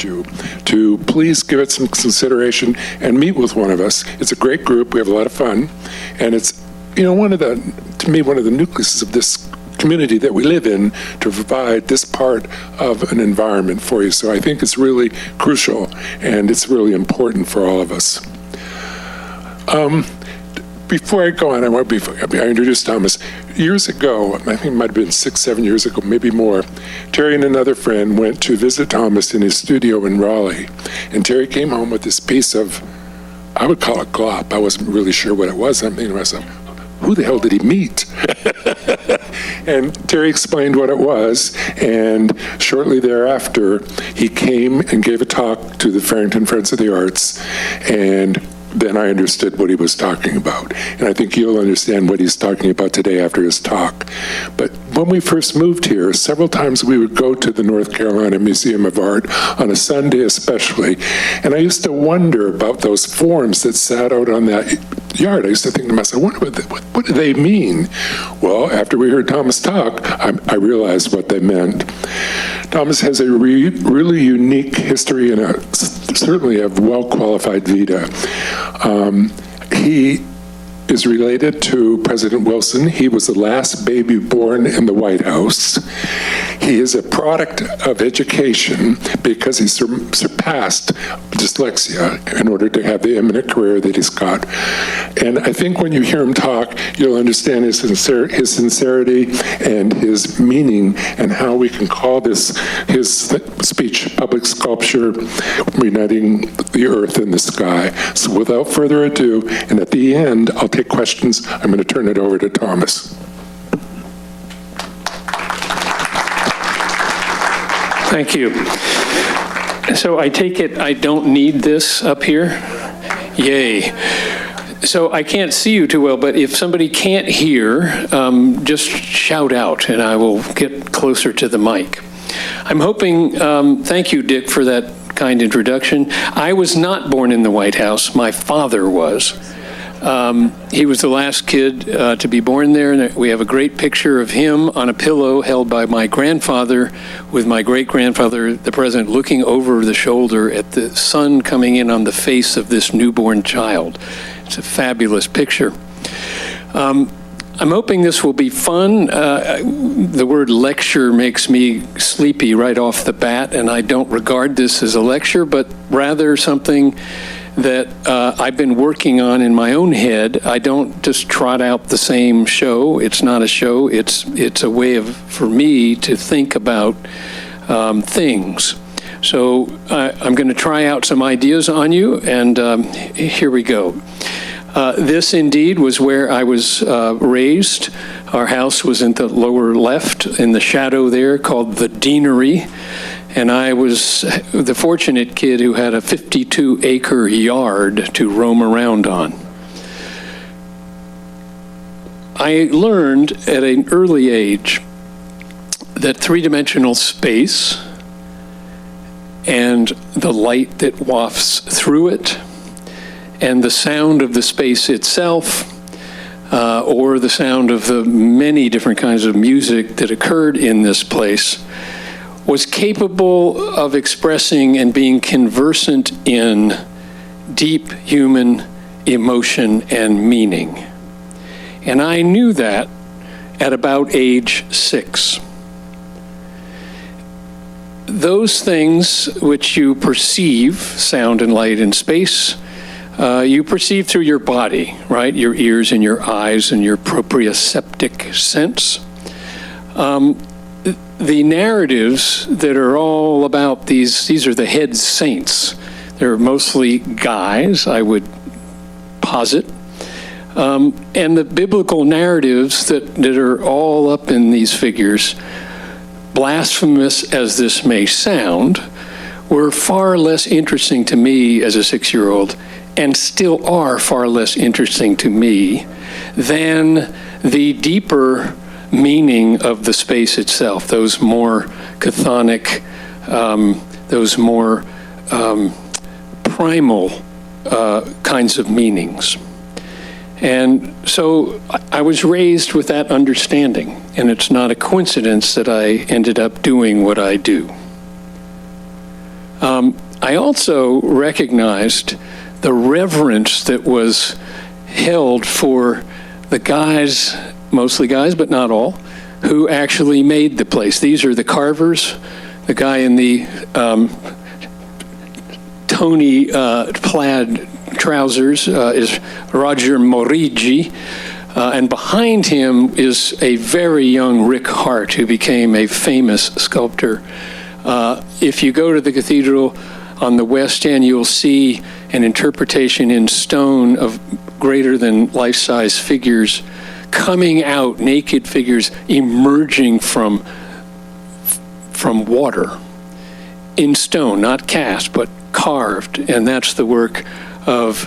you to please give it some consideration and meet with one of us. It's a great group. We have a lot of fun, and it's one of the nucleuses of this community that we live in to provide this part of an environment for you. So I think it's really crucial and it's really important for all of us. Before I go on, I introduce Thomas. Years ago, I think it might have been 6-7 years ago, maybe more, Terry and another friend went to visit Thomas in his studio in Raleigh. And Terry came home with this piece of, I would call it glop. I wasn't really sure what it was. I'm thinking to myself, who the hell did he meet? And Terry explained what it was, and shortly thereafter, he came and gave a talk to the Farrington Friends of the Arts, and then I understood what he was talking about. And I think you'll understand what he's talking about today after his talk. But when we first moved here, several times we would go to the North Carolina Museum of Art, on a Sunday especially, and I used to wonder about those forms that sat out on that yard. I used to think to myself, what do they mean? Well, after we heard Thomas talk, I realized what they meant. Thomas has a really unique history and certainly a well-qualified vita. He is related to President Wilson. He was the last baby born in the White House. He is a product of education because he surpassed dyslexia in order to have the eminent career that he's got. And I think when you hear him talk, you'll understand his sincerity and his meaning and how we can call his speech public sculpture, uniting the earth and the sky. So without further ado, and at the end, I'll take questions. I'm going to turn it over to Thomas. Thank you. So I take it I don't need this up here? Yay. So I can't see you too well, but if somebody can't hear, just shout out and I will get closer to the mic. I'm hoping, thank you, Dick, for that kind introduction. I was not born in the White House. My father was. He was the last kid to be born there, and we have a great picture of him on a pillow held by my grandfather, with my great-grandfather, the president, looking over the shoulder at the sun coming in on the face of this newborn child. It's a fabulous picture. I'm hoping this will be fun. The word lecture makes me sleepy right off the bat, and I don't regard this as a lecture, but rather something that I've been working on in my own head. I don't just trot out the same show. It's not a show. It's a way for me to think about things. So I'm going to try out some ideas on you, and here we go. This indeed was where I was raised. Our house was in the lower left, in the shadow there, called the Deanery. And I was the fortunate kid who had a 52-acre yard to roam around on. I learned at an early age that three-dimensional space and the light that wafts through it and the sound of the space itself, or the sound of the many different kinds of music that occurred in this place, was capable of expressing and being conversant in deep human emotion and meaning. And I knew that at about age 6. Those things which you perceive, sound and light and space, you perceive through your body, right? Your ears and your eyes and your proprioceptive sense. The narratives that are all about these are the head saints. They're mostly guys, I would posit. And the biblical narratives that are all up in these figures, blasphemous as this may sound, were far less interesting to me as a 6-year-old, and still are far less interesting to me than the deeper meaning of the space itself, those more chthonic, those more primal kinds of meanings. And so I was raised with that understanding, and it's not a coincidence that I ended up doing what I do. I also recognized the reverence that was held for the guys, mostly guys, but not all, who actually made the place. These are the carvers. The guy in the Tony plaid trousers is Roger Morigi, and behind him is a very young Rick Hart, who became a famous sculptor. If you go to the cathedral on the west end, you'll see an interpretation in stone of greater than life-size figures coming out, naked figures emerging from water in stone, not cast, but carved. And that's the work of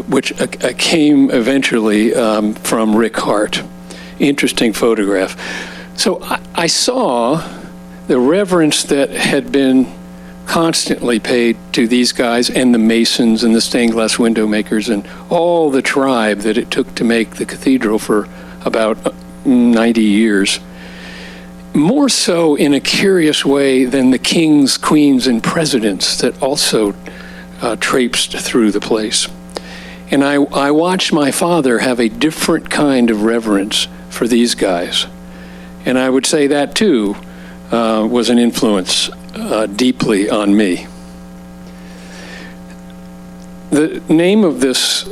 which came eventually from Rick Hart. Interesting photograph. So I saw the reverence that had been constantly paid to these guys and the masons and the stained glass window makers and all the tribe that it took to make the cathedral for about 90 years. More so in a curious way than the kings, queens, and presidents that also traipsed through the place. And I watched my father have a different kind of reverence for these guys. And I would say that too was an influence deeply on me. The name of this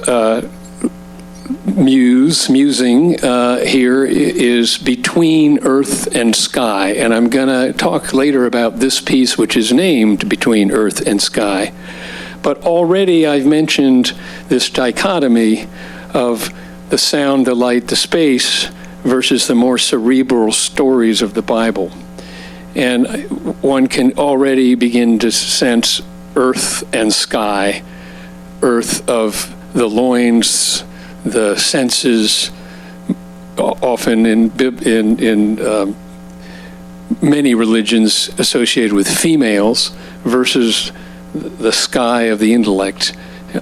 musing here is Between Earth and Sky, and I'm going to talk later about this piece, which is named Between Earth and Sky. But already I've mentioned this dichotomy of the sound, the light, the space versus the more cerebral stories of the Bible. And one can already begin to sense earth and sky, earth of the loins, the senses, often in many religions associated with females, versus the sky of the intellect,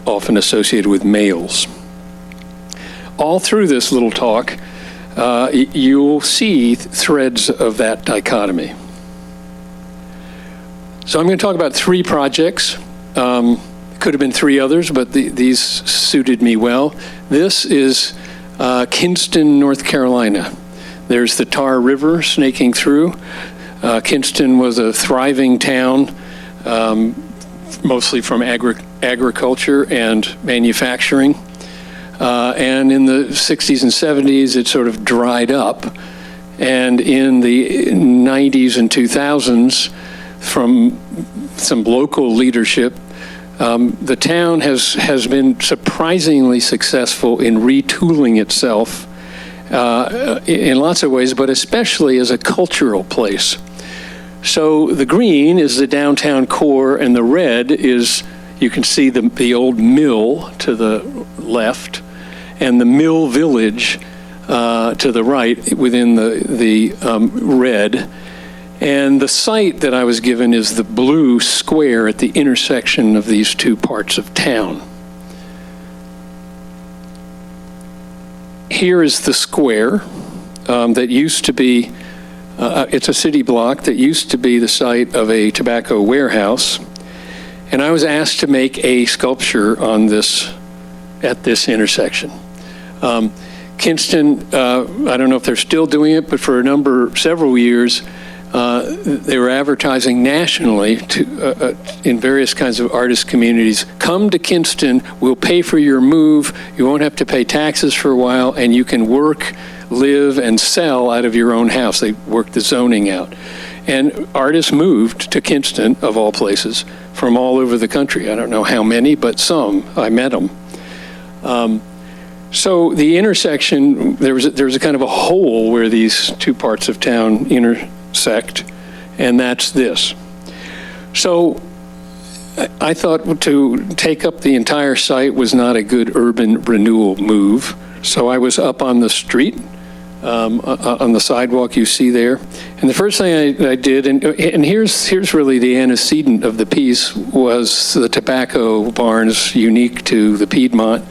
often associated with males. All through this little talk, you'll see threads of that dichotomy. So I'm going to talk about 3 projects. Could have been 3 others, but these suited me well. This is Kinston, North Carolina. There's the Tar River snaking through. Kinston was a thriving town, mostly from agriculture and manufacturing. And in the 60s and 70s, it sort of dried up. And in the 90s and 2000s, from some local leadership, the town has been surprisingly successful in retooling itself in lots of ways, but especially as a cultural place. So the green is the downtown core, and the red is, you can see the old mill to the left, and the mill village to the right within the red. And the site that I was given is the blue square at the intersection of these 2 parts of town. Here is the square that used to be, it's a city block that used to be the site of a tobacco warehouse. And I was asked to make a sculpture on this, at this intersection. Kinston, I don't know if they're still doing it, but for several years, they were advertising nationally in various kinds of artist communities. Come to Kinston, we'll pay for your move, you won't have to pay taxes for a while, and you can work, live, and sell out of your own house. They worked the zoning out. And artists moved to Kinston, of all places, from all over the country. I don't know how many, but some. I met them. So the intersection, there was a kind of a hole where these 2 parts of town intersect, and that's this. So I thought to take up the entire site was not a good urban renewal move. So I was up on the street, on the sidewalk you see there. And the first thing I did, and here's really the antecedent of the piece, was the tobacco barns unique to the Piedmont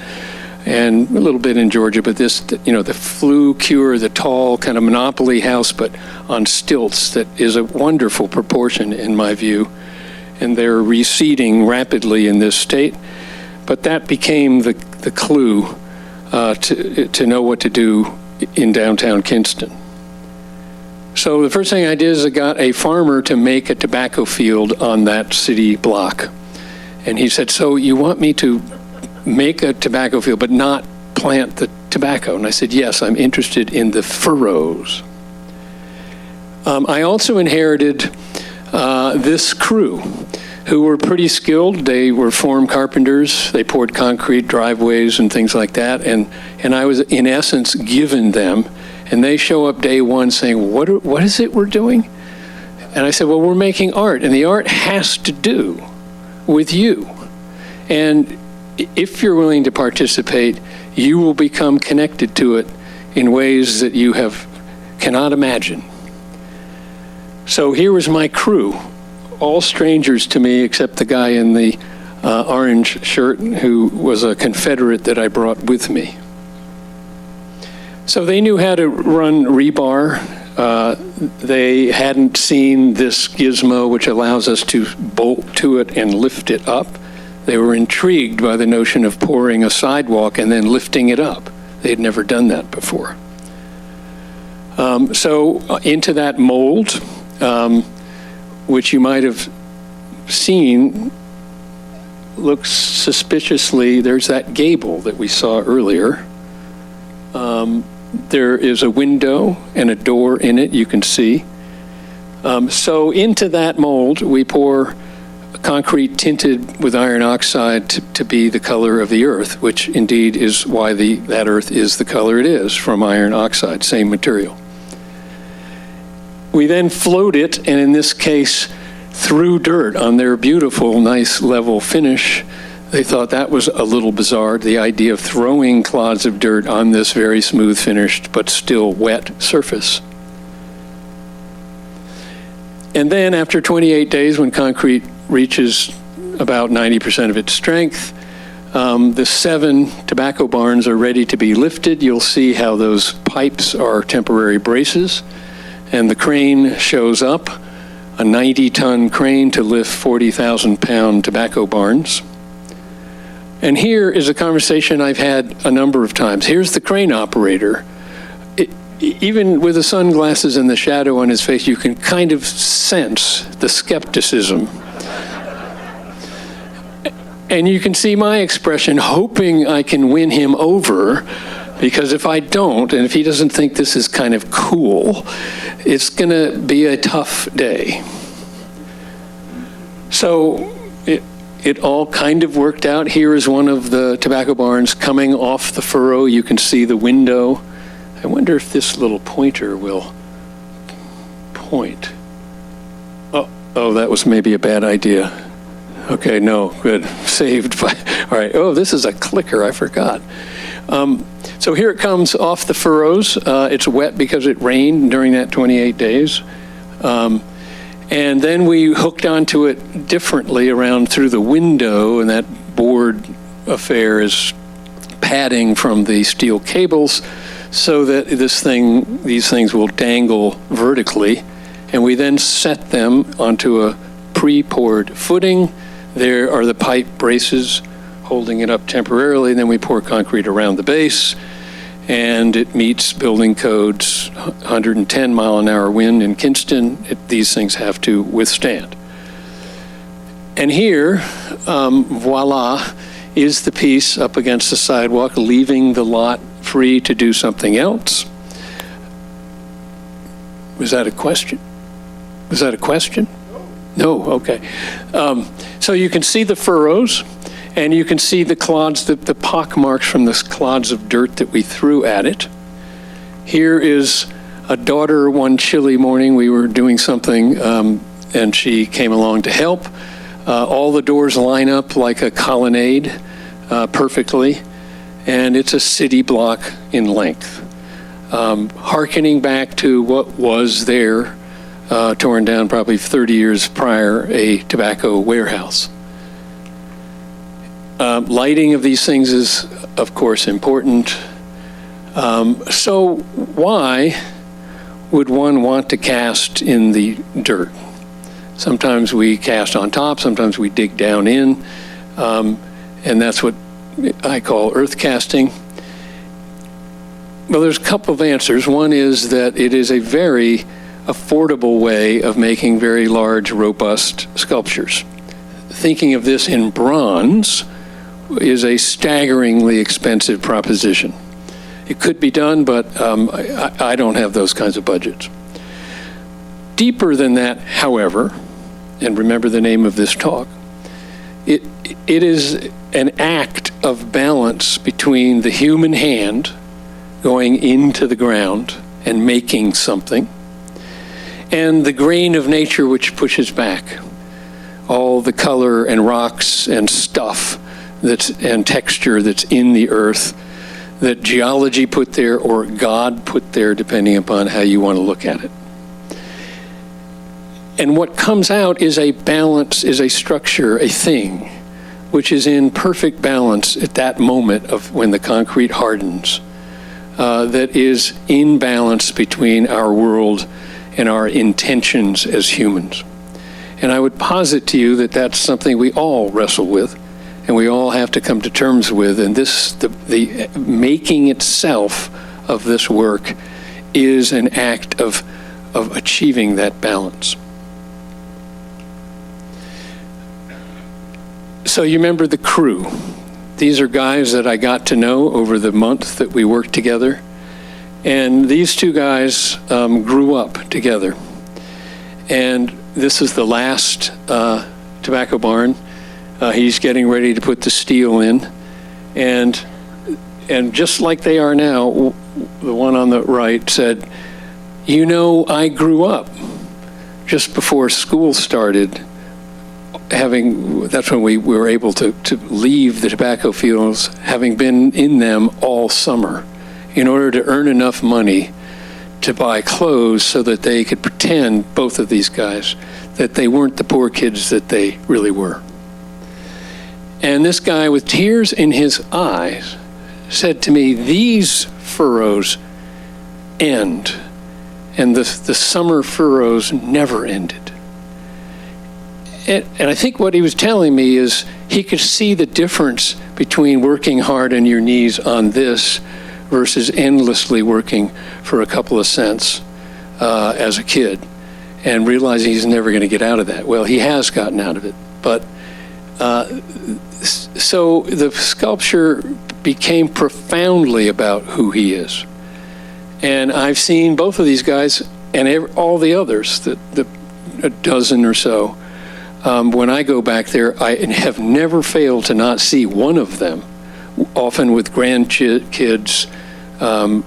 and a little bit in Georgia, but this, the Flue Cure, the tall kind of monopoly house, but on stilts, that is a wonderful proportion in my view. and they're receding rapidly in this state. But that became the clue to know what to do in downtown Kinston. So the first thing I did is I got a farmer to make a tobacco field on that city block. And he said, so you want me to make a tobacco field but not plant the tobacco? And I said, yes, I'm interested in the furrows. I also inherited this crew who were pretty skilled. They were form carpenters. They poured concrete driveways and things like that. And I was, in essence, given them. And they show up day one saying, what is it we're doing? And I said, well, we're making art. And the art has to do with you. And if you're willing to participate, you will become connected to it in ways that you cannot imagine. So here was my crew, all strangers to me except the guy in the orange shirt who was a Confederate that I brought with me. So they knew how to run rebar. They hadn't seen this gizmo which allows us to bolt to it and lift it up. They were intrigued by the notion of pouring a sidewalk and then lifting it up. They had never done that before. So into that mold, which you might have seen, looks suspiciously, there's that gable that we saw earlier. There is a window and a door in it, you can see. So into that mold, we pour concrete tinted with iron oxide to be the color of the earth, which indeed is why that earth is the color it is, from iron oxide, same material. We then float it, and in this case, threw dirt on their beautiful, nice, level finish. They thought that was a little bizarre, the idea of throwing clods of dirt on this very smooth finished but still wet surface. And then after 28 days, when concrete reaches about 90% of its strength, the 7 tobacco barns are ready to be lifted. You'll see how those pipes are temporary braces, and the crane shows up, a 90-ton crane to lift 40,000-pound tobacco barns. And here is a conversation I've had a number of times. Here's the crane operator. Even with the sunglasses and the shadow on his face, you can kind of sense the skepticism. And you can see my expression, hoping I can win him over, because if I don't, and if he doesn't think this is kind of cool, it's going to be a tough day. So it all kind of worked out. Here is one of the tobacco barns coming off the furrow. You can see the window. I wonder if this little pointer will point. Oh, that was maybe a bad idea. Okay, no, good. Saved by, all right. Oh, this is a clicker, I forgot. So here it comes off the furrows. It's wet because it rained during that 28 days. And then we hooked onto it differently around through the window, and that board affair is padding from the steel cables so that these things will dangle vertically. And we then set them onto a pre-poured footing. There are the pipe braces holding it up temporarily, and then we pour concrete around the base, and it meets building codes, 110 mile an hour wind in Kinston. These things have to withstand. And here, voila, is the piece up against the sidewalk, leaving the lot free to do something else. Was that a question? Was that a question? No, okay. So you can see the furrows, and you can see the clods, the pock marks from the clods of dirt that we threw at it. Here is a daughter one chilly morning. We were doing something, and she came along to help. All the doors line up like a colonnade perfectly, and it's a city block in length. Hearkening back to what was there, torn down probably 30 years prior, a tobacco warehouse. Lighting of these things is, of course, important. So why would one want to cast in the dirt? Sometimes we cast on top, sometimes we dig down in, and that's what I call earth casting. Well, there's a couple of answers. One is that it is a very affordable way of making very large, robust sculptures. Thinking of this in bronze is a staggeringly expensive proposition. It could be done, but I don't have those kinds of budgets. Deeper than that, however, and remember the name of this talk, it is an act of balance between the human hand going into the ground and making something, and the grain of nature which pushes back all the color and rocks and stuff and texture that's in the earth that geology put there or God put there, depending upon how you want to look at it. And what comes out is a balance, is a structure, a thing, which is in perfect balance at that moment of when the concrete hardens, that is in balance between our world and our intentions as humans. And I would posit to you that that's something we all wrestle with, and we all have to come to terms with. And this, the making itself of this work is an act of achieving that balance. So you remember the crew. These are guys that I got to know over the month that we worked together. And these two guys grew up together. And this is the last tobacco barn. He's getting ready to put the steel in. And just like they are now, the one on the right said, you know, I grew up just before school started. That's when we were able to leave the tobacco fields, having been in them all summer, in order to earn enough money to buy clothes so that they could pretend, both of these guys, that they weren't the poor kids that they really were. And this guy with tears in his eyes said to me, these furrows end, and the summer furrows never ended. And I think what he was telling me is he could see the difference between working hard on your knees on this versus endlessly working for a couple of cents as a kid and realizing he's never going to get out of that. Well, he has gotten out of it. But so the sculpture became profoundly about who he is. And I've seen both of these guys and all the others, a dozen or so. When I go back there, I have never failed to not see one of them, often with grandkids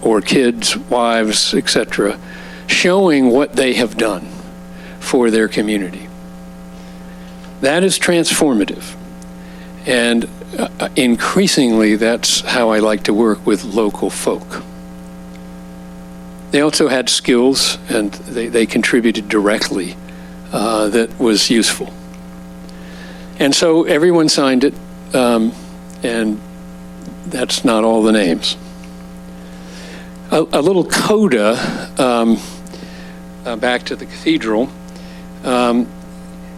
or kids, wives, etc., showing what they have done for their community. That is transformative. And increasingly, that's how I like to work with local folk. They also had skills, and they contributed directly that was useful. And so everyone signed it, and that's not all the names. A little coda back to the cathedral,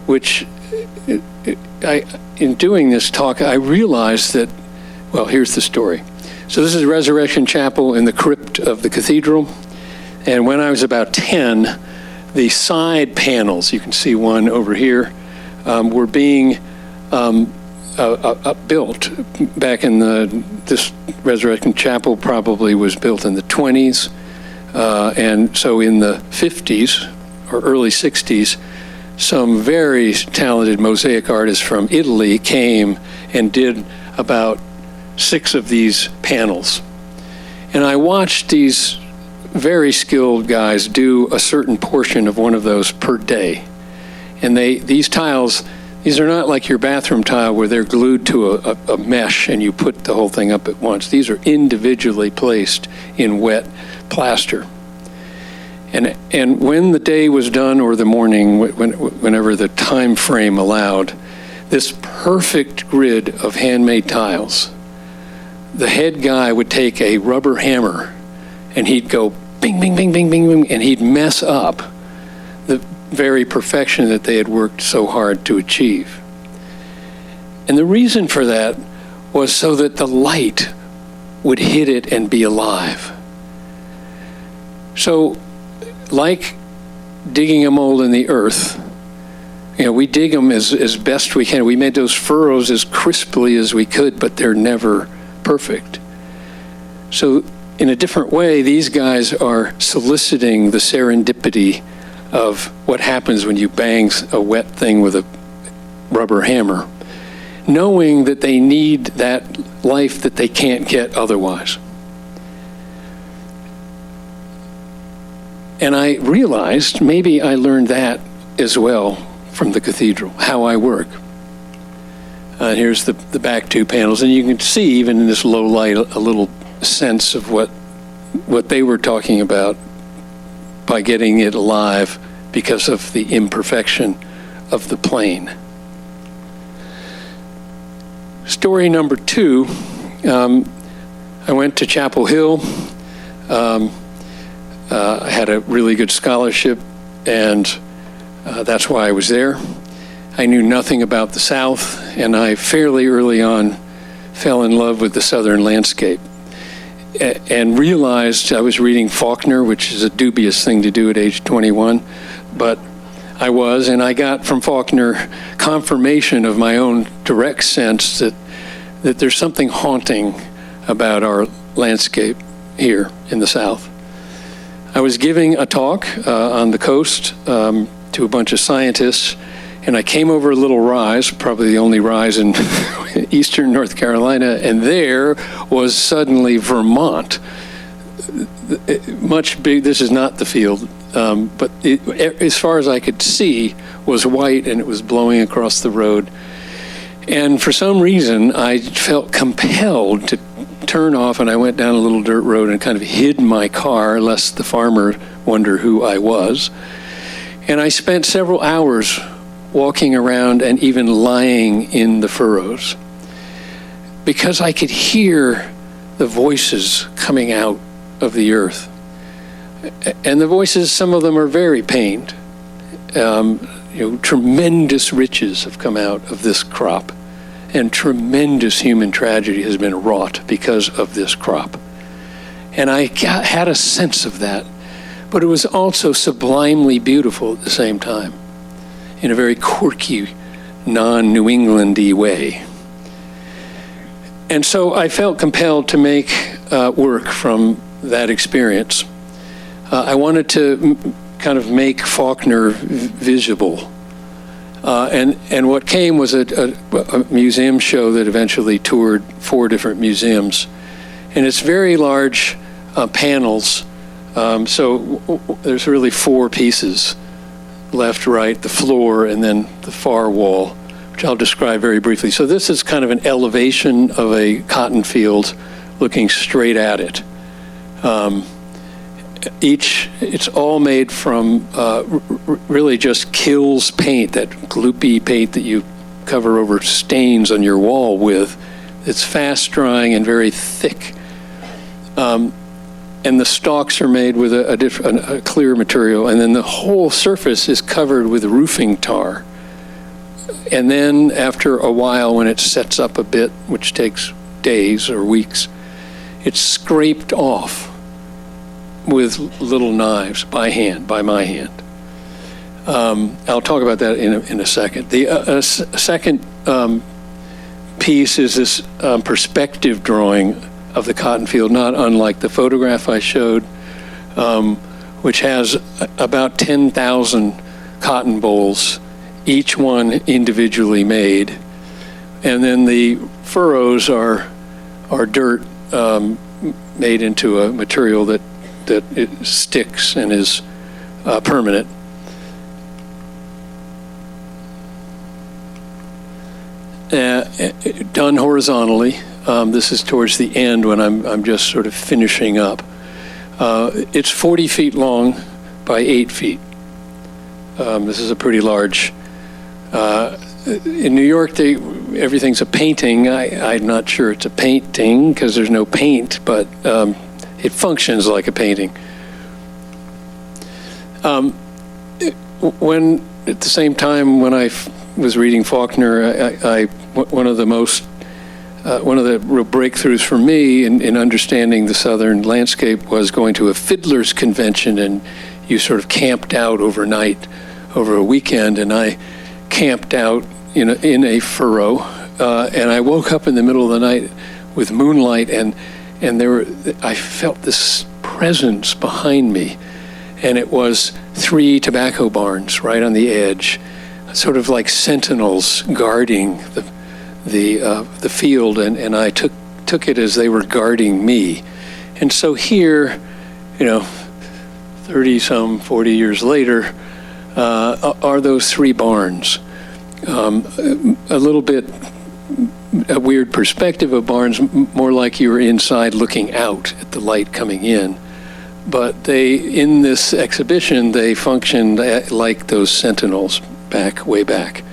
which in doing this talk, I realized that, well, here's the story. So this is Resurrection Chapel in the crypt of the cathedral. And when I was about 10, the side panels, you can see one over here, were being built back in this Resurrection Chapel probably was built in the 20s. And so in the 50s or early 60s, some very talented mosaic artists from Italy came and did about 6 of these panels. And I watched these very skilled guys do a certain portion of one of those per day. And these tiles, these are not like your bathroom tile where they're glued to a mesh and you put the whole thing up at once. These are individually placed in wet plaster. And when the day was done or the morning, whenever the time frame allowed, this perfect grid of handmade tiles, the head guy would take a rubber hammer and he'd go bing, bing, bing, bing, bing, bing, and he'd mess up the very perfection that they had worked so hard to achieve. And the reason for that was so that the light would hit it and be alive. So, like digging a mold in the earth, we dig them as best we can. We made those furrows as crisply as we could, but they're never perfect. So, in a different way, these guys are soliciting the serendipity of what happens when you bang a wet thing with a rubber hammer, knowing that they need that life that they can't get otherwise. And I realized maybe I learned that as well from the cathedral, how I work. Here's the back two panels, and you can see even in this low light a little sense of what they were talking about by getting it alive because of the imperfection of the plane. Story number 2, I went to Chapel Hill. I had a really good scholarship, and that's why I was there. I knew nothing about the South, and I fairly early on fell in love with the Southern landscape and realized I was reading Faulkner, which is a dubious thing to do at age 21, but I was, and I got from Faulkner confirmation of my own direct sense that there's something haunting about our landscape here in the South. I was giving a talk on the coast to a bunch of scientists, and I came over a little rise, probably the only rise in eastern North Carolina, and there was suddenly Vermont. Much big, this is not the field, but as far as I could see, was white, and it was blowing across the road. And for some reason, I felt compelled to turn off, and I went down a little dirt road and kind of hid my car, lest the farmer wonder who I was. And I spent several hours walking around and even lying in the furrows, because I could hear the voices coming out of the earth. And the voices, some of them are very pained. Tremendous riches have come out of this crop, and tremendous human tragedy has been wrought because of this crop. And I had a sense of that, but it was also sublimely beautiful at the same time, in a very quirky, non-New England-y way. And so I felt compelled to make work from that experience. I wanted to kind of make Faulkner visible. And what came was a museum show that eventually toured 4 different museums. And it's very large panels. So there's really 4 pieces: left, right, the floor, and then the far wall, which I'll describe very briefly. So this is kind of an elevation of a cotton field looking straight at it. It's all made from really just Kills paint, that gloopy paint that you cover over stains on your wall with. It's fast drying and very thick. And the stalks are made with a clear material, and then the whole surface is covered with roofing tar. And then after a while, when it sets up a bit, which takes days or weeks, it's scraped off with little knives by my hand. I'll talk about that in a second. The second piece is this perspective drawing of the cotton field, not unlike the photograph I showed, which has about 10,000 cotton bolls, each one individually made. And then the furrows are dirt made into a material that it sticks and is permanent. Done horizontally. This is towards the end when I'm just sort of finishing up. It's 40 feet long by 8 feet. This is a pretty large. In New York, everything's a painting. I'm not sure it's a painting because there's no paint, but it functions like a painting. when at the same time when I was reading Faulkner, one of the real breakthroughs for me in understanding the Southern landscape was going to a fiddler's convention, and you sort of camped out overnight over a weekend, and I camped out in a furrow, and I woke up in the middle of the night with moonlight, and I felt this presence behind me, and it was 3 tobacco barns right on the edge, sort of like sentinels guarding the field, and I took it as they were guarding me. And so here, 40 years later, are those 3 barns. A little bit a weird perspective of barns, more like you were inside looking out at the light coming in. But in this exhibition, they functioned like those sentinels way back.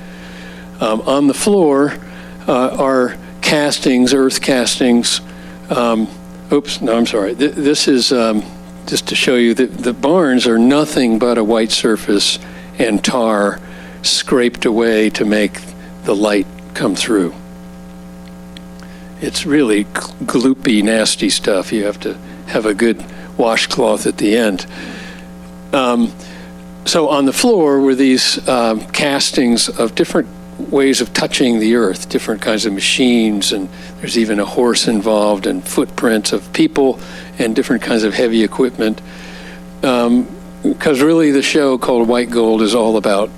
On the floor are castings, earth castings. This is just to show you that the barns are nothing but a white surface and tar scraped away to make the light come through. It's really gloopy, nasty stuff. You have to have a good washcloth at the end. So on the floor were these castings of different ways of touching the earth, different kinds of machines, and there's even a horse involved, and footprints of people, and different kinds of heavy equipment. Because really the show called White Gold is all about,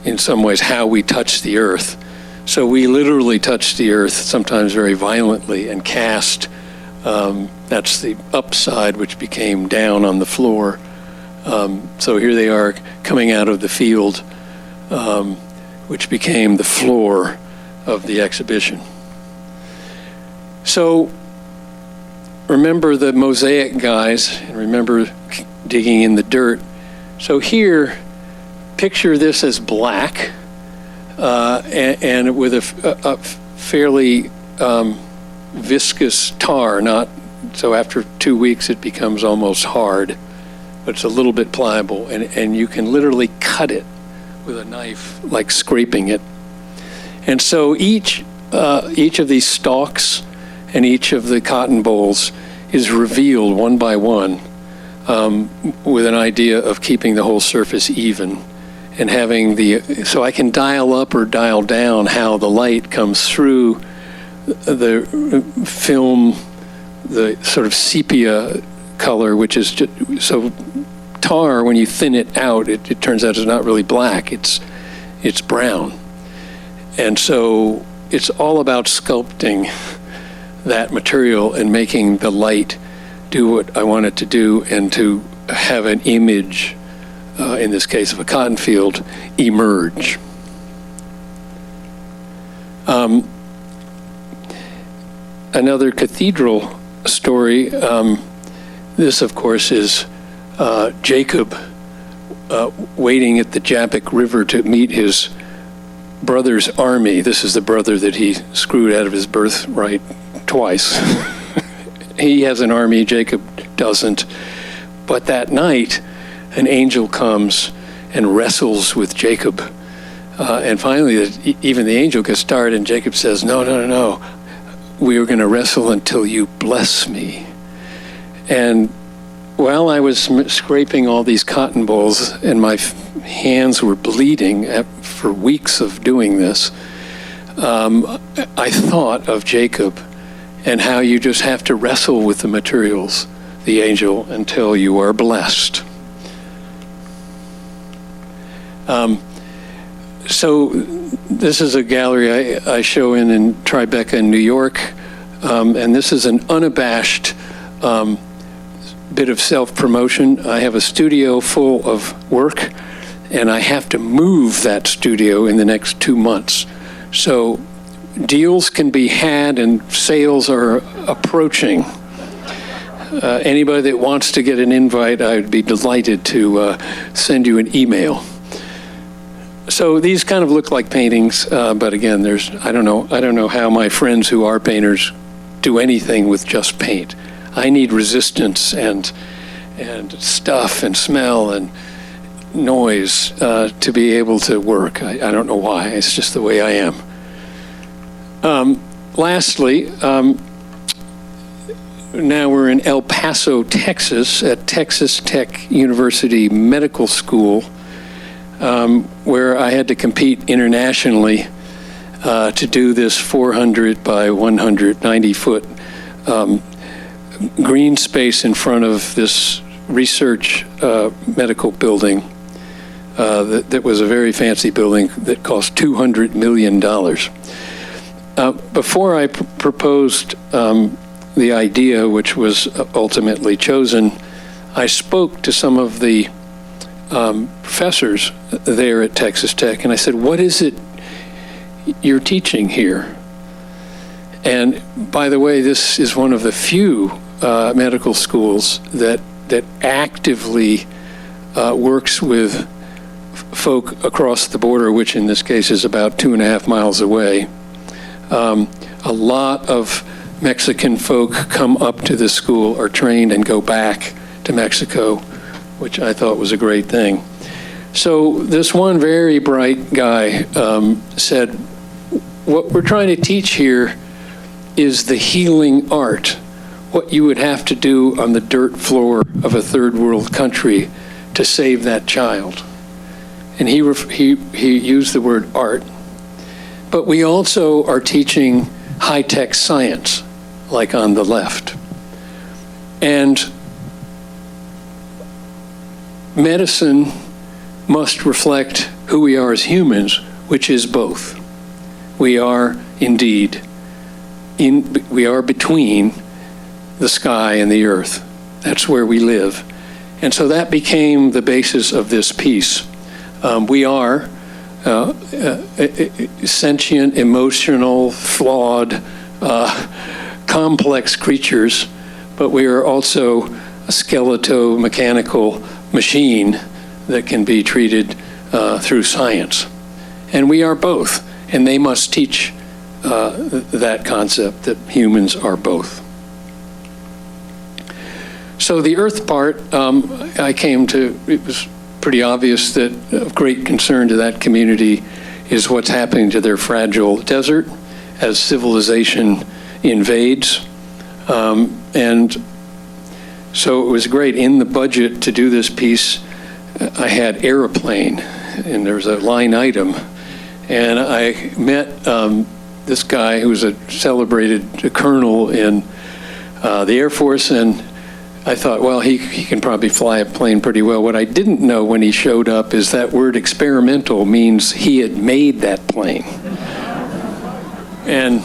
in some ways, how we touch the earth. So we literally touch the earth, sometimes very violently, and cast. That's the upside, which became down on the floor. So here they are coming out of the field, which became the floor of the exhibition. So remember the mosaic guys, and remember digging in the dirt. So here, picture this as black, and with a fairly viscous tar. So after 2 weeks it becomes almost hard, but it's a little bit pliable, and you can literally cut it with a knife, like scraping it. And so each of these stalks and each of the cotton bolls is revealed one by one, with an idea of keeping the whole surface even, and having so I can dial up or dial down how the light comes through the film, the sort of sepia color, which is just, so tar, when you thin it out, it turns out it's not really black, it's brown. And so it's all about sculpting that material and making the light do what I want it to do, and to have an image, in this case of a cotton field, emerge. Another cathedral story, this of course is Jacob waiting at the Jabbok River to meet his brother's army. This is the brother that he screwed out of his birthright twice. He has an army, Jacob doesn't. But that night, an angel comes and wrestles with Jacob. And finally, even the angel gets tired, and Jacob says, no. We are going to wrestle until you bless me. And while I was scraping all these cotton bolls, and my hands were bleeding for weeks of doing this, I thought of Jacob and how you just have to wrestle with the materials, the angel, until you are blessed. So this is a gallery I show in Tribeca in New York, and this is an unabashed bit of self-promotion. I have a studio full of work, and I have to move that studio in the next 2 months. So deals can be had and sales are approaching. Anybody that wants to get an invite, I would be delighted to send you an email. So these kind of look like paintings, but again, I don't know how my friends who are painters do anything with just paint. I need resistance and stuff and smell and noise to be able to work. I don't know why. It's just the way I am. Lastly, now we're in El Paso, Texas, at Texas Tech University Medical School, where I had to compete internationally to do this 400 by 190 foot green space in front of this research medical building that was a very fancy building that cost $200 million. Before I proposed the idea, which was ultimately chosen, I spoke to some of the professors there at Texas Tech, and I said, what is it you're teaching here? And by the way, this is one of the few medical schools that actively works with folk across the border, which in this case is about 2.5 miles away. A lot of Mexican folk come up to this school, are trained, and go back to Mexico, which I thought was a great thing. So this one very bright guy said, what we're trying to teach here is the healing art, what you would have to do on the dirt floor of a third world country to save that child. And he used the word art. But we also are teaching high-tech science, like on the left. And medicine must reflect who we are as humans, which is both. We are indeed, we are between the sky and the earth. That's where we live. And so that became the basis of this piece. We are sentient, emotional, flawed, complex creatures, but we are also a skeleto-mechanical machine that can be treated through science. And we are both, and they must teach that concept that humans are both. So the earth part, I came to, it was pretty obvious that of great concern to that community is what's happening to their fragile desert as civilization invades. And so it was great. In the budget to do this piece, I had airplane, and there's a line item. And I met this guy who was a celebrated colonel in the Air Force, and I thought, well, he can probably fly a plane pretty well. What I didn't know when he showed up is that word experimental means he had made that plane. And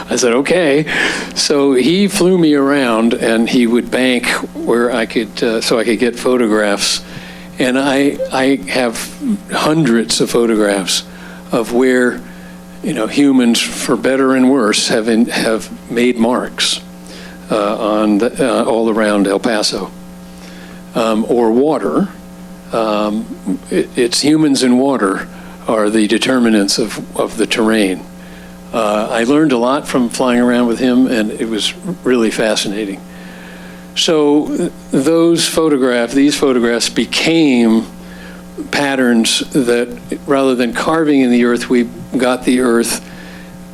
I said, okay. So he flew me around, and he would bank where I could, so I could get photographs. And I have hundreds of photographs of where, humans, for better and worse, have made marks all around El Paso. Or water. It's humans and water are the determinants of the terrain. I learned a lot from flying around with him, and it was really fascinating. So these photographs became patterns that, rather than carving in the earth, we got the earth,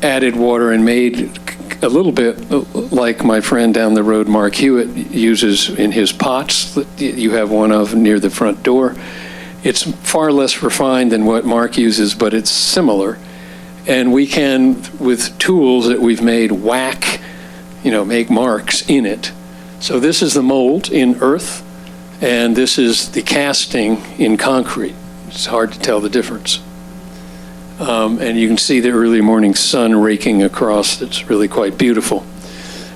added water, and made a little bit like my friend down the road, Mark Hewitt, uses in his pots that you have one of near the front door. It's far less refined than what Mark uses, but it's similar. And we can, with tools that we've made, make marks in it. So this is the mold in earth, and this is the casting in concrete. It's hard to tell the difference. And you can see the early morning sun raking across. It's really quite beautiful.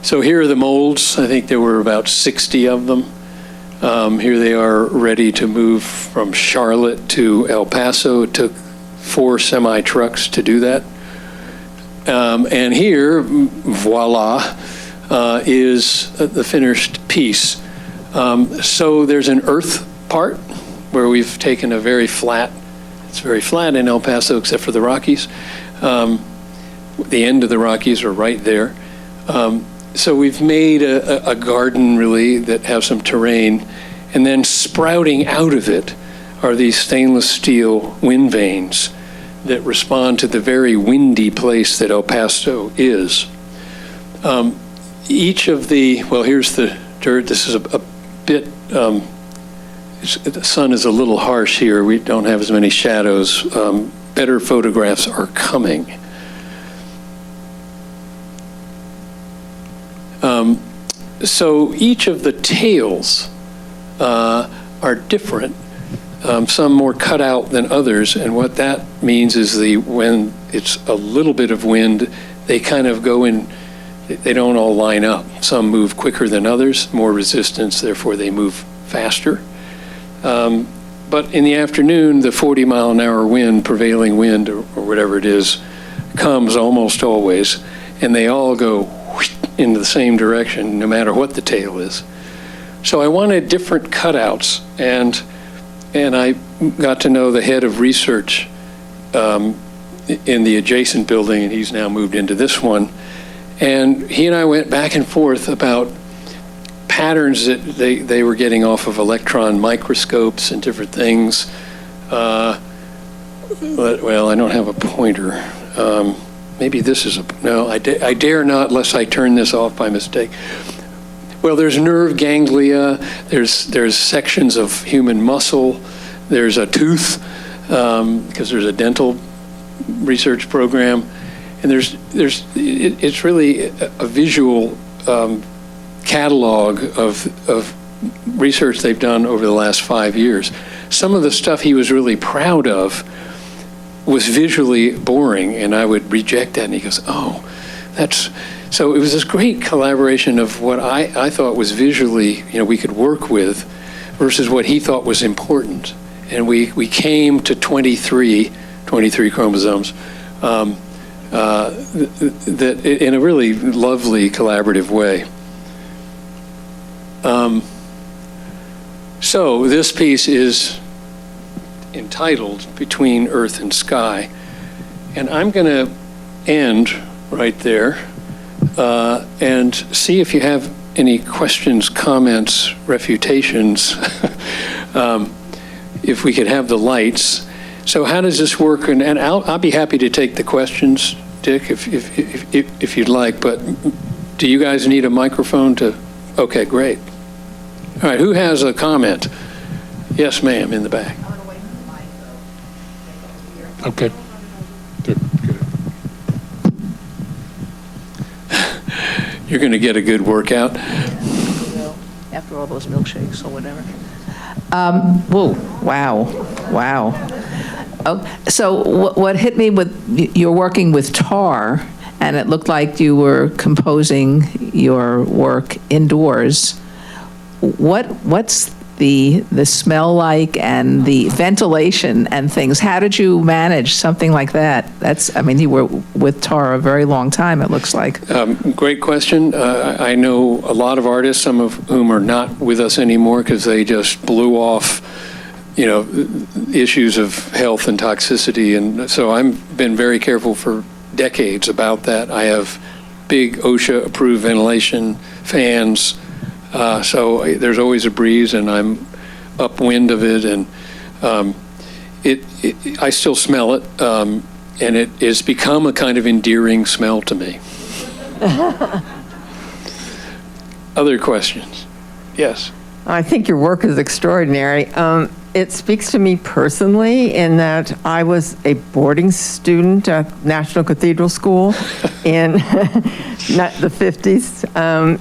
So here are the molds. I think there were about 60 of them. Here they are ready to move from Charlotte to El Paso. It took 4 semi-trucks to do that. And here, voila, is the finished piece. So there's an earth part where we've taken a very flat, it's very flat in El Paso except for the Rockies. The end of the Rockies are right there. So we've made a garden really that has some terrain, And then sprouting out of it are these stainless steel wind vanes that respond to the very windy place that El Paso is. Each of here's the dirt. This is a bit, the sun is a little harsh here. We don't have as many shadows. Better photographs are coming. So each of the tails are different, some more cut out than others, and what that means is when it's a little bit of wind, they kind of go in, they don't all line up. Some move quicker than others, more resistance, therefore they move faster. But in the afternoon, the 40-mile-an-hour wind, prevailing wind, or whatever it is, comes almost always, and they all go in the same direction, no matter what the tail is. So I wanted different cutouts, and I got to know the head of research in the adjacent building, and he's now moved into this one. And he and I went back and forth about patterns that they were getting off of electron microscopes and different things. Well, I don't have a pointer. Maybe this is no, I dare not unless I turn this off by mistake. Well, there's nerve ganglia, there's sections of human muscle, there's a tooth, because there's a dental research program, and it's really a visual catalog of research they've done over the last 5 years. Some of the stuff he was really proud of was visually boring, and I would reject that, and he goes, oh, so it was this great collaboration of what I thought was visually, we could work with versus what he thought was important. And we came to 23 chromosomes that in a really lovely collaborative way. So this piece is entitled Between Earth and Sky. And I'm going to end right there and see if you have any questions, comments, refutations, if we could have the lights. So how does this work? And I'll be happy to take the questions, Dick, if you'd like, but do you guys need a microphone to? Okay, great. All right, who has a comment? Yes, ma'am, in the back. Okay. Good. You're going to get a good workout. After all those milkshakes or whatever. Whoa, wow. Oh, so what hit me with, you're working with tar, and it looked like you were composing your work indoors. What's the smell like and the ventilation and things? How did you manage something like that? You were with tar a very long time, it looks like. Great question. I know a lot of artists, some of whom are not with us anymore because they just blew off, issues of health and toxicity. And so I've been very careful for decades about that. I have big OSHA-approved ventilation fans. So there's always a breeze, and I'm upwind of it, and I still smell it, and it has become a kind of endearing smell to me. Other questions? Yes. I think your work is extraordinary. It speaks to me personally in that I was a boarding student at National Cathedral School in the 50s,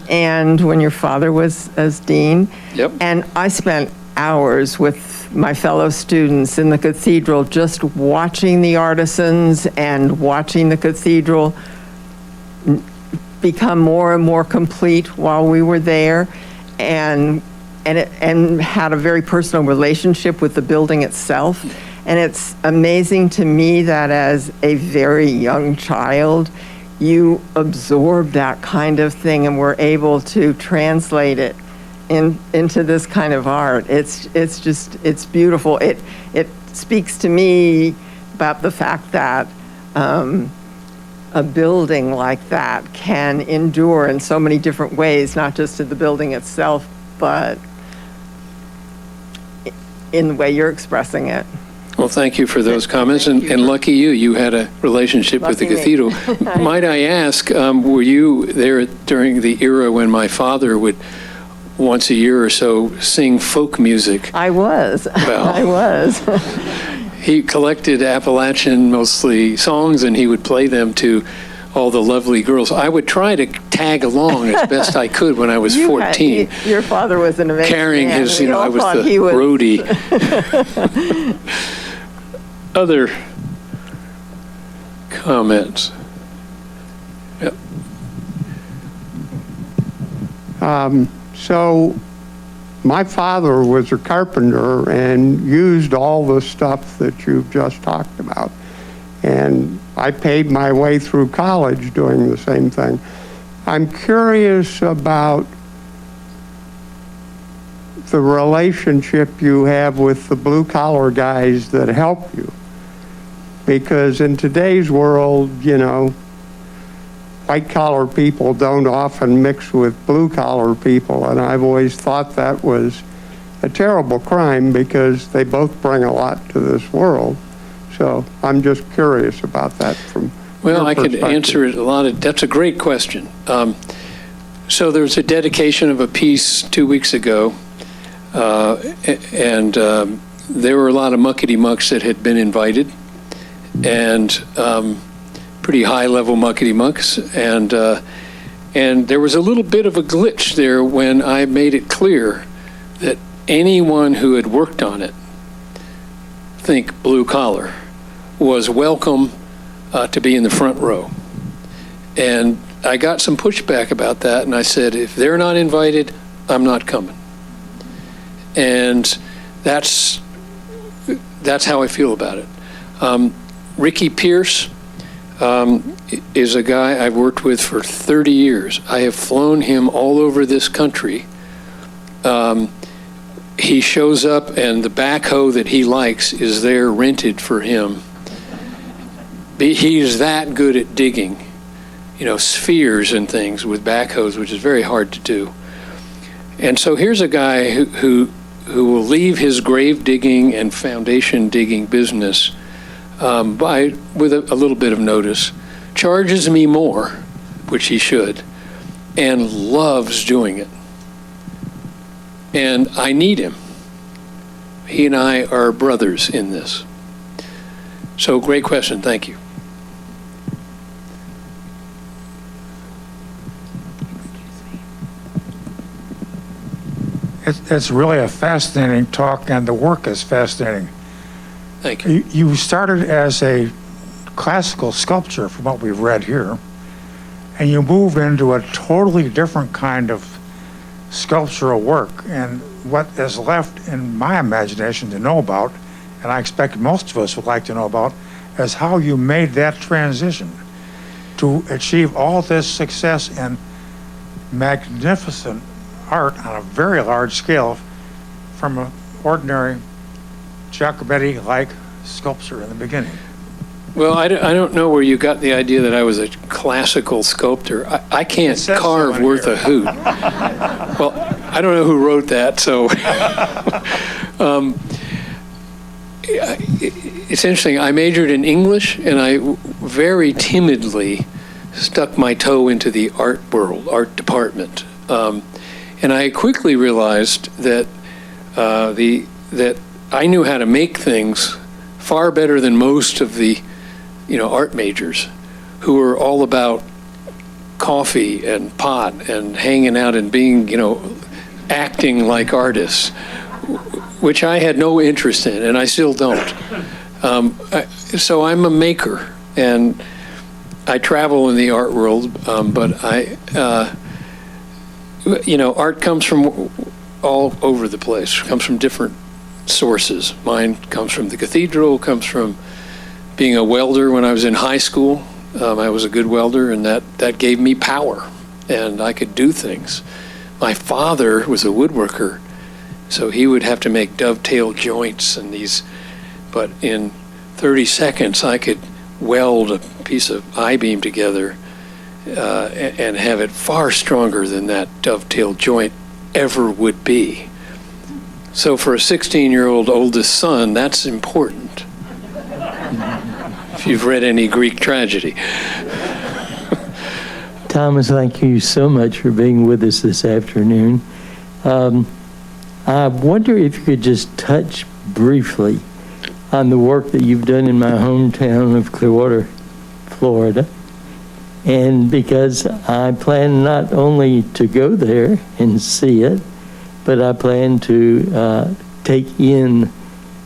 and when your father was as dean. Yep. And I spent hours with my fellow students in the cathedral just watching the artisans and watching the cathedral become more and more complete while we were there, and had a very personal relationship with the building itself. And it's amazing to me that as a very young child, you absorb that kind of thing and were able to translate it into this kind of art. It's beautiful. It speaks to me about the fact that a building like that can endure in so many different ways, not just to the building itself, but in the way you're expressing it. Well, thank you for those comments, Thank you. and lucky you had a relationship with the Lucky me. cathedral. Might I ask, were you there during the era when my father would, once a year or so, sing folk music? I was. Well. I was. He collected Appalachian, mostly songs, and he would play them to all the lovely girls. I would try to tag along as best I could when I was 14. Your father was an amazing Carrying man. his, We I all was thought the he was- roadie. Other comments? Yep. So my father was a carpenter and used all the stuff that you've just talked about. And I paid my way through college doing the same thing. I'm curious about the relationship you have with the blue-collar guys that help you. Because in today's world, you know, white-collar people don't often mix with blue-collar people, and I've always thought that was a terrible crime because they both bring a lot to this world. So I'm just curious about that from Well, your I could perspective. answer it that's a great question. So there was a dedication of a piece 2 weeks ago, and there were a lot of muckety-mucks that had been invited, and pretty high-level muckety-mucks, and there was a little bit of a glitch there when I made it clear that anyone who had worked on it, think blue collar, was welcome to be in the front row. And I got some pushback about that, and I said, if they're not invited, I'm not coming. And that's how I feel about it. Ricky Pierce is a guy I've worked with for 30 years. I have flown him all over this country. He shows up, and the backhoe that he likes is there rented for him. He's that good at digging, you know, spheres and things with backhoes, which is very hard to do. And so here's a guy who will leave his grave digging and foundation digging business with a little bit of notice, charges me more, which he should, and loves doing it. And I need him. He and I are brothers in this. So great question, thank you. It's really a fascinating talk, and the work is fascinating. Thank you. You started as a classical sculpture, from what we've read here, and you move into a totally different kind of sculptural work. And what is left in my imagination to know about, and I expect most of us would like to know about, is how you made that transition to achieve all this success and magnificent art on a very large scale from an ordinary Giacometti-like sculpture in the beginning. Well, I don't know where you got the idea that I was a classical sculptor. I can't It says so carve in worth here. a hoot. Well, I don't know who wrote that, so. It's interesting. I majored in English, and I very timidly stuck my toe into the art world, art department. And I quickly realized that that I knew how to make things far better than most of the, art majors, who were all about coffee and pot and hanging out and being, acting like artists, which I had no interest in, and I still don't. So I'm a maker, and I travel in the art world, but art comes from all over the place, comes from different sources. Mine comes from the cathedral, comes from being a welder when I was in high school. I was a good welder, and that gave me power, and I could do things. My father was a woodworker, so he would have to make dovetail joints and these, but in 30 seconds I could weld a piece of I-beam together and have it far stronger than that dovetail joint ever would be. So for a 16-year-old oldest son, that's important. If you've read any Greek tragedy. Thomas, thank you so much for being with us this afternoon. I wonder if you could just touch briefly on the work that you've done in my hometown of Clearwater, Florida. And because I plan not only to go there and see it, but I plan to take in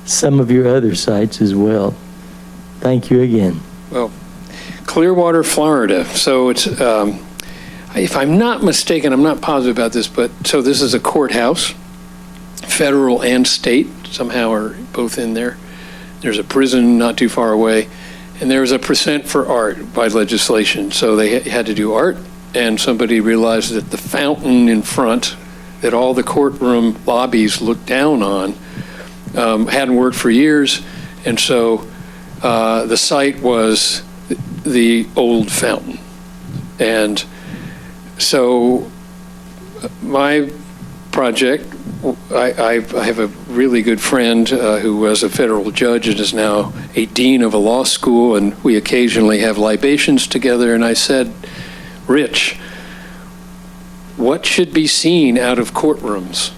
some of your other sites as well. Thank you again. Well, Clearwater, Florida. So it's, if I'm not mistaken, I'm not positive about this, but so this is a courthouse, federal and state somehow are both in there. There's a prison not too far away, and there's a percent for art by legislation. So they had to do art, and somebody realized that the fountain in front that all the courtroom lobbies look down on hadn't worked for years, and so the site was the old fountain. And so my project, I have a really good friend who was a federal judge and is now a dean of a law school, and we occasionally have libations together, and I said, Rich, what should be seen out of courtrooms?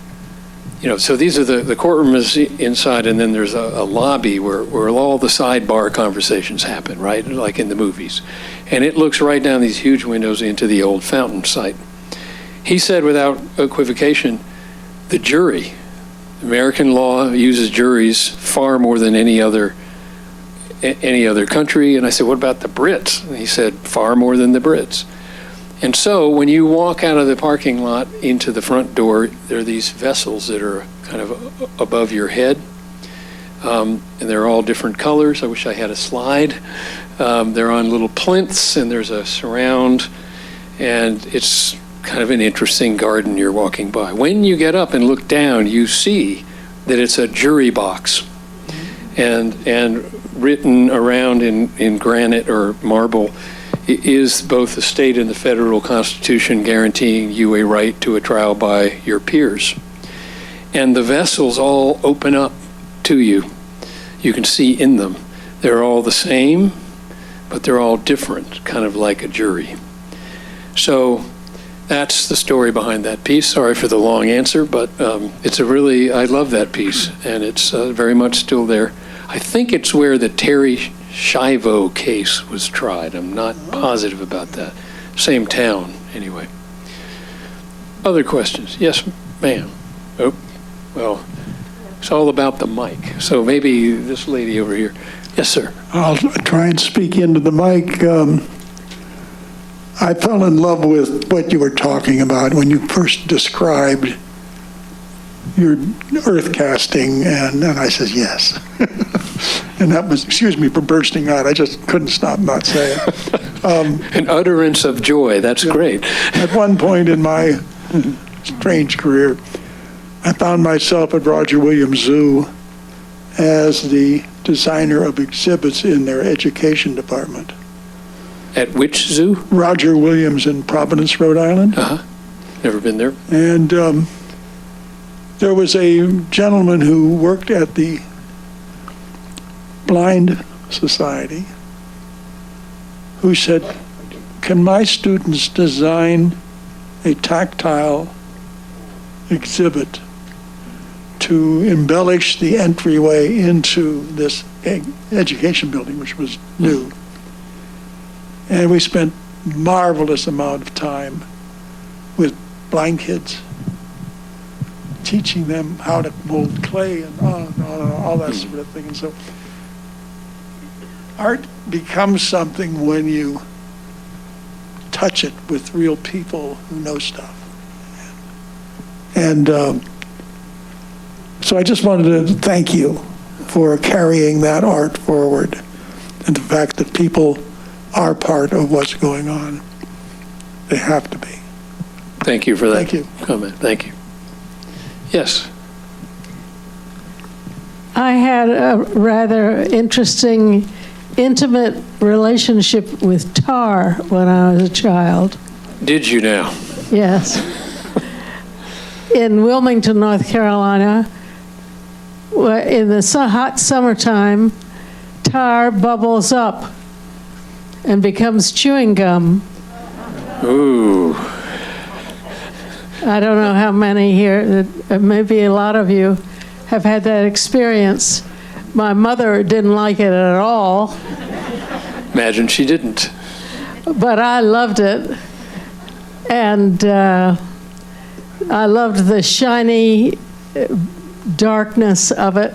You know, so these are the courtroom is inside, and then there's a lobby where all the sidebar conversations happen, right? Like in the movies. And it looks right down these huge windows into the old fountain site. He said without equivocation, the jury, American law uses juries far more than any other country. And I said, what about the Brits? And he said, far more than the Brits. And so when you walk out of the parking lot into the front door, there are these vessels that are kind of above your head. And they're all different colors. I wish I had a slide. They're on little plinths, and there's a surround, and it's kind of an interesting garden you're walking by. When you get up and look down, you see that it's a jury box, and written around in granite or marble is both the state and the federal constitution guaranteeing you a right to a trial by your peers. And the vessels all open up to you. You can see in them. They're all the same, but they're all different, kind of like a jury. So that's the story behind that piece. Sorry for the long answer, but it's I love that piece, and it's very much still there. I think it's where the Terry Schiavo case was tried. I'm not positive about that. Same town, anyway. Other questions? Yes, ma'am. Oh, well, it's all about the mic. So maybe this lady over here. Yes, sir. I'll try and speak into the mic. I fell in love with what you were talking about when you first described your earth casting, and I said yes. And that was, excuse me for bursting out, I just couldn't stop not saying it. An utterance of joy, that's great. At one point in my strange career, I found myself at Roger Williams Zoo as the designer of exhibits in their education department. At which zoo? Roger Williams in Providence, Rhode Island. Never been there. And there was a gentleman who worked at the Blind Society who said, can my students design a tactile exhibit to embellish the entryway into this education building, which was new? And we spent marvelous amount of time with blind kids, teaching them how to mold clay and all that sort of thing. And so art becomes something when you touch it with real people who know stuff. And so I just wanted to thank you for carrying that art forward, and the fact that people are part of what's going on. They have to be. Thank you for that Thank you. comment. Thank you. Yes. I had a rather interesting, intimate relationship with tar when I was a child. Did you now? Yes. In Wilmington, North Carolina, in the hot summertime, tar bubbles up and becomes chewing gum. Ooh. I don't know how many here, maybe a lot of you have had that experience. My mother didn't like it at all, Imagine she didn't. but I loved it. And I loved the shiny darkness of it.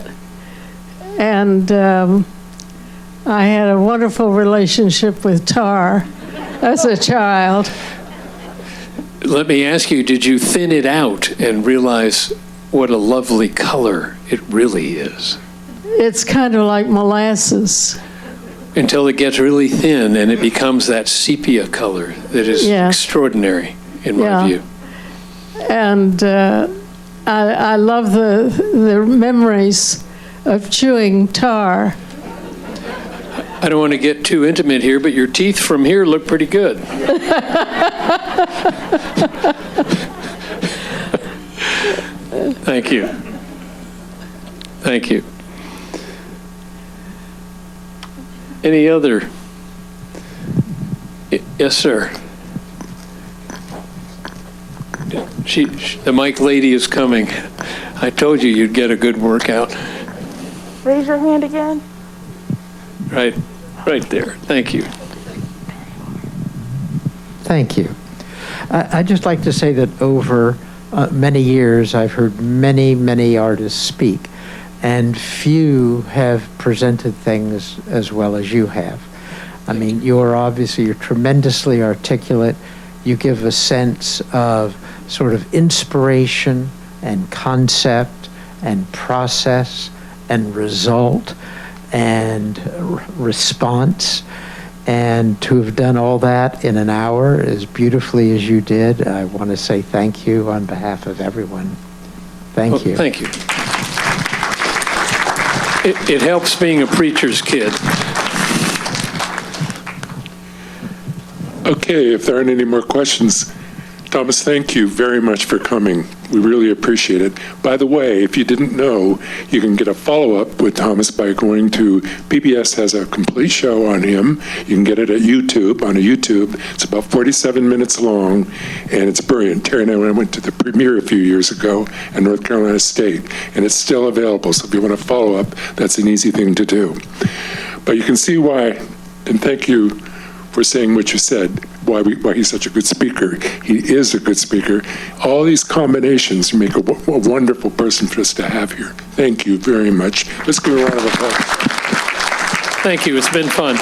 And I had a wonderful relationship with tar as a child. Let me ask you, did you thin it out and realize what a lovely color it really is? It's kind of like molasses. Until it gets really thin and it becomes that sepia color that is Yeah. extraordinary, in my Yeah. view. And I love the memories of chewing tar. I don't want to get too intimate here, but your teeth from here look pretty good. Thank you. Thank you. Any other? Yes, sir. The mic lady is coming. I told you you'd get a good workout. Raise your hand again. Right there. Thank you. Thank you. I'd just like to say that over many years, I've heard many, many artists speak, and few have presented things as well as you have. I mean, you're tremendously articulate. You give a sense of sort of inspiration and concept and process and result and response. And to have done all that in an hour as beautifully as you did, I want to say thank you on behalf of everyone. Thank you. Thank you. It helps being a preacher's kid. Okay, if there aren't any more questions, Thomas, thank you very much for coming. We really appreciate it. By the way, if you didn't know, you can get a follow-up with Thomas by going to, PBS has a complete show on him. You can get it at YouTube, on a YouTube. It's about 47 minutes long, and it's brilliant. Terry and I went to the premiere a few years ago at North Carolina State, and it's still available. So if you want to follow up, that's an easy thing to do. But you can see why, and thank you for saying what you said, why he's such a good speaker. He is a good speaker. All these combinations make a wonderful person for us to have here. Thank you very much. Let's give a round of applause. Thank you. It's been fun.